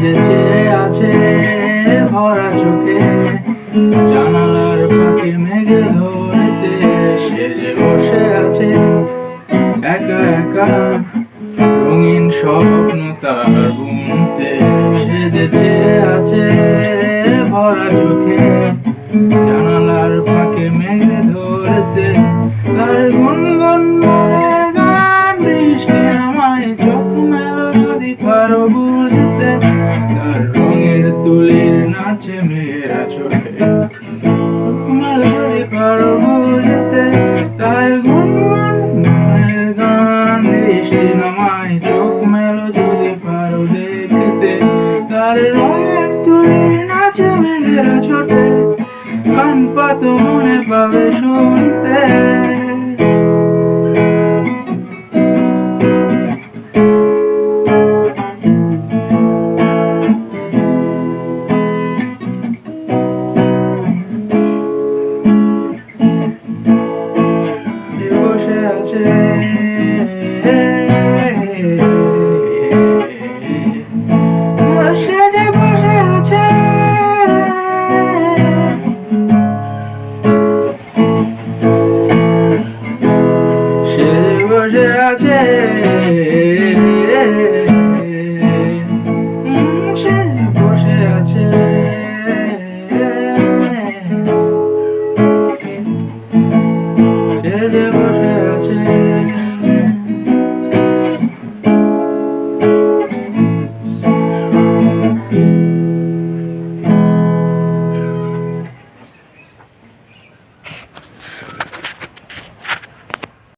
যে চেয়ে আছে ভরা চোখে, জানালার ফাঁকে মেঘে ধরেতে। সে যে বসে আছে একা একা, রঙিন স্বপ্ন তার বুনতে। সে যে চেয়ে আছে ভরা চোখে, জানালার ফাঁকে মেঘে ধরেতে। তার গুনগুন মনের গান বৃষ্টি আমায়, চোখ মেলো যদি পারো বুঝতে। তার রঙের তুলির নাচে মেয়েরা চোখে, চোখ মেলো যদি পারো বুঝতে। তার গুনগুন মনের গান বৃষ্টি নামায়, চোখ মেলো যদি পারো দেখতে। তার রঙের তুলির নাচে মেয়েরা ছোটে, কান পাতো মনে পাবে শুনতে। বসে আছে সে যে বসে আছে, সে যে বসে আছে